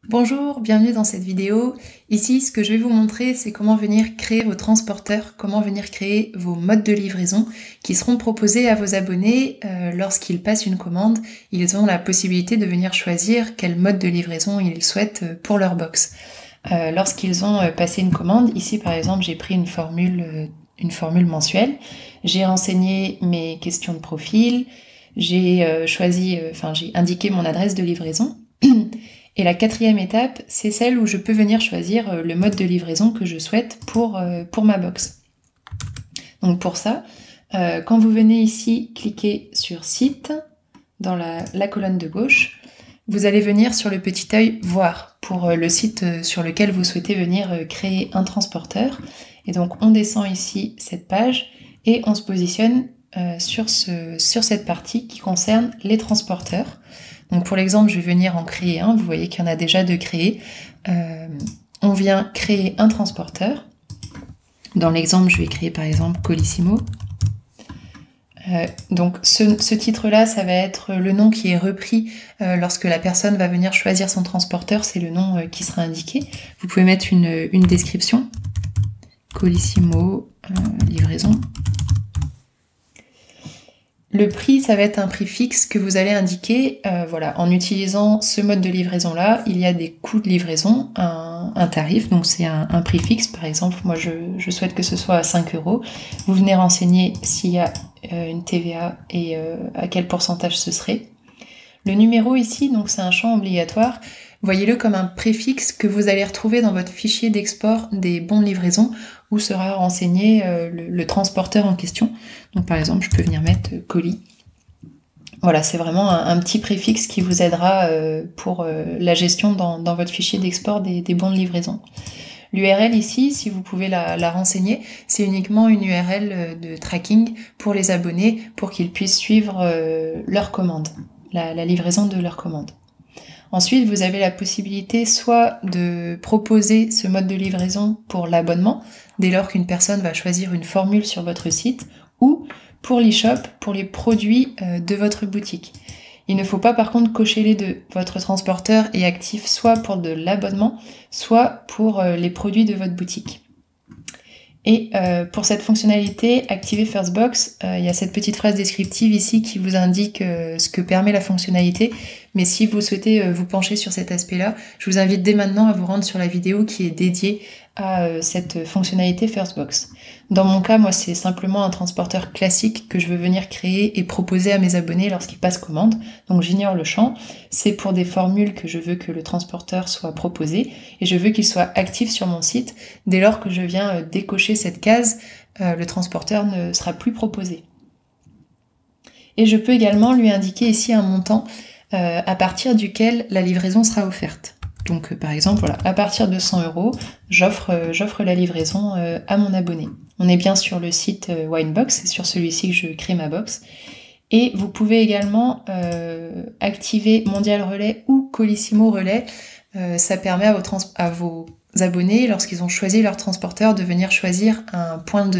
Bonjour, bienvenue dans cette vidéo. Ici, ce que je vais vous montrer, c'est comment venir créer vos transporteurs, comment venir créer vos modes de livraison qui seront proposés à vos abonnés lorsqu'ils passent une commande. Ils ont la possibilité de venir choisir quel mode de livraison ils souhaitent pour leur box. Lorsqu'ils ont passé une commande, ici par exemple, j'ai pris une formule mensuelle, j'ai renseigné mes questions de profil, j'ai indiqué mon adresse de livraison. Et la quatrième étape, c'est celle où je peux venir choisir le mode de livraison que je souhaite pour ma box. Donc pour ça, quand vous venez ici cliquer sur Site, dans la colonne de gauche, vous allez venir sur le petit œil Voir pour le site sur lequel vous souhaitez venir créer un transporteur. Et donc on descend ici cette page et on se positionne sur cette partie qui concerne les transporteurs. Donc pour l'exemple, je vais venir en créer un. Vous voyez qu'il y en a déjà de créés. On vient créer un transporteur. Dans l'exemple, je vais créer par exemple Colissimo. Donc ce titre-là, ça va être le nom qui est repris lorsque la personne va venir choisir son transporteur. C'est le nom qui sera indiqué. Vous pouvez mettre une description. Colissimo, livraison. Le prix, ça va être un prix fixe que vous allez indiquer. Voilà, en utilisant ce mode de livraison-là, il y a des coûts de livraison, un tarif, donc c'est un prix fixe. Par exemple, moi je souhaite que ce soit à 5 €. Vous venez renseigner s'il y a une TVA et à quel pourcentage ce serait. Le numéro ici, donc c'est un champ obligatoire. Voyez-le comme un préfixe que vous allez retrouver dans votre fichier d'export des bons de livraison où sera renseigné le transporteur en question. Donc par exemple, je peux venir mettre colis. Voilà, c'est vraiment un petit préfixe qui vous aidera pour la gestion dans votre fichier d'export des bons de livraison. L'URL ici, si vous pouvez la renseigner, c'est uniquement une URL de tracking pour les abonnés pour qu'ils puissent suivre leur commande, la livraison de leur commande. Ensuite, vous avez la possibilité soit de proposer ce mode de livraison pour l'abonnement, dès lors qu'une personne va choisir une formule sur votre site, ou pour l'e-shop, pour les produits de votre boutique. Il ne faut pas par contre cocher les deux. Votre transporteur est actif soit pour de l'abonnement, soit pour les produits de votre boutique. Et pour cette fonctionnalité, activer Firstbox, il y a cette petite phrase descriptive ici qui vous indique ce que permet la fonctionnalité. Mais si vous souhaitez vous pencher sur cet aspect-là, je vous invite dès maintenant à vous rendre sur la vidéo qui est dédiée à cette fonctionnalité Firstbox. Dans mon cas, moi, c'est simplement un transporteur classique que je veux venir créer et proposer à mes abonnés lorsqu'ils passent commande. Donc j'ignore le champ. C'est pour des formules que je veux que le transporteur soit proposé et je veux qu'il soit actif sur mon site. Dès lors que je viens décocher cette case, le transporteur ne sera plus proposé. Et je peux également lui indiquer ici un montant à partir duquel la livraison sera offerte. Donc par exemple, voilà, à partir de 100 €, j'offre la livraison à mon abonné. On est bien sur le site Winebox, c'est sur celui-ci que je crée ma box. Et vous pouvez également activer Mondial Relais ou Colissimo Relais. Ça permet à vos abonnés, lorsqu'ils ont choisi leur transporteur, de venir choisir un point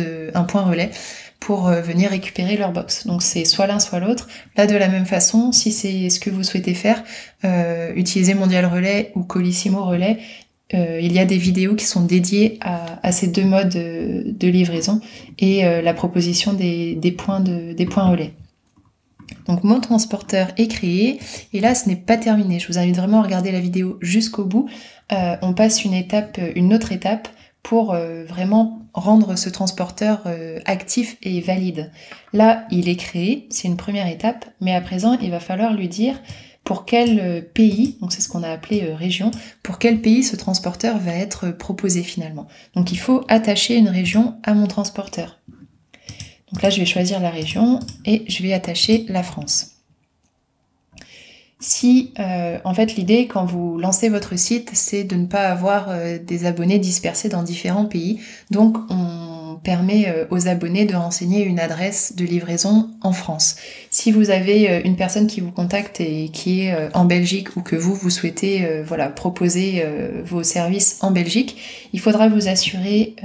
relais pour venir récupérer leur box. Donc c'est soit l'un soit l'autre. Là de la même façon, si c'est ce que vous souhaitez faire, utiliser Mondial Relais ou Colissimo Relais, il y a des vidéos qui sont dédiées à ces deux modes de livraison et la proposition des points relais. Donc mon transporteur est créé et là ce n'est pas terminé. Je vous invite vraiment à regarder la vidéo jusqu'au bout. On passe une autre étape pour vraiment rendre ce transporteur actif et valide. Là, il est créé, c'est une première étape, mais à présent, il va falloir lui dire pour quel pays, donc c'est ce qu'on a appelé région, pour quel pays ce transporteur va être proposé finalement. Donc il faut attacher une région à mon transporteur. Donc là, je vais choisir la région et je vais attacher la France. Si, en fait, l'idée, quand vous lancez votre site, c'est de ne pas avoir des abonnés dispersés dans différents pays. Donc, on permet aux abonnés de renseigner une adresse de livraison en France. Si vous avez une personne qui vous contacte et qui est en Belgique ou que vous souhaitez proposer vos services en Belgique, il faudra vous assurer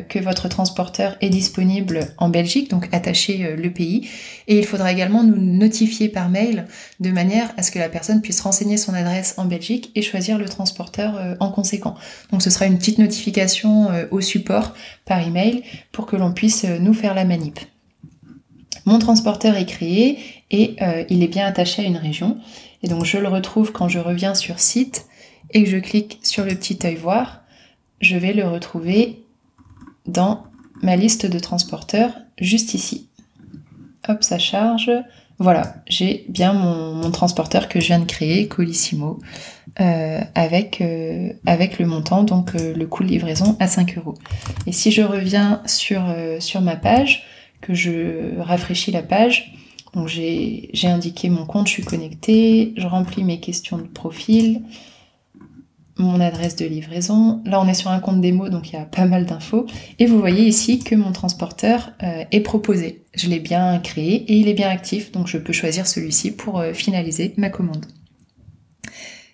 que votre transporteur est disponible en Belgique, donc attacher le pays, et il faudra également nous notifier par mail de manière à ce que la personne puisse renseigner son adresse en Belgique et choisir le transporteur en conséquent. Donc ce sera une petite notification au support par email pour que l'on puisse nous faire la manip. Mon transporteur est créé et il est bien attaché à une région. Et donc je le retrouve quand je reviens sur site et que je clique sur le petit œil voir, je vais le retrouver dans ma liste de transporteurs juste ici. Hop, ça charge. Voilà, j'ai bien mon transporteur que je viens de créer, Colissimo, avec le montant, donc le coût de livraison à 5 €. Et si je reviens sur ma page, que je rafraîchis la page, donc j'ai indiqué mon compte, je suis connectée, je remplis mes questions de profil, mon adresse de livraison. Là, on est sur un compte démo, donc il y a pas mal d'infos. Et vous voyez ici que mon transporteur est proposé. Je l'ai bien créé et il est bien actif, donc je peux choisir celui-ci pour finaliser ma commande.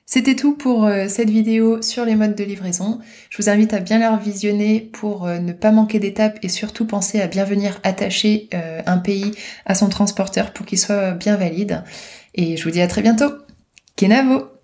C'était tout pour cette vidéo sur les modes de livraison. Je vous invite à bien la revisionner pour ne pas manquer d'étapes et surtout penser à bien venir attacher un pays à son transporteur pour qu'il soit bien valide. Et je vous dis à très bientôt. Kenavo!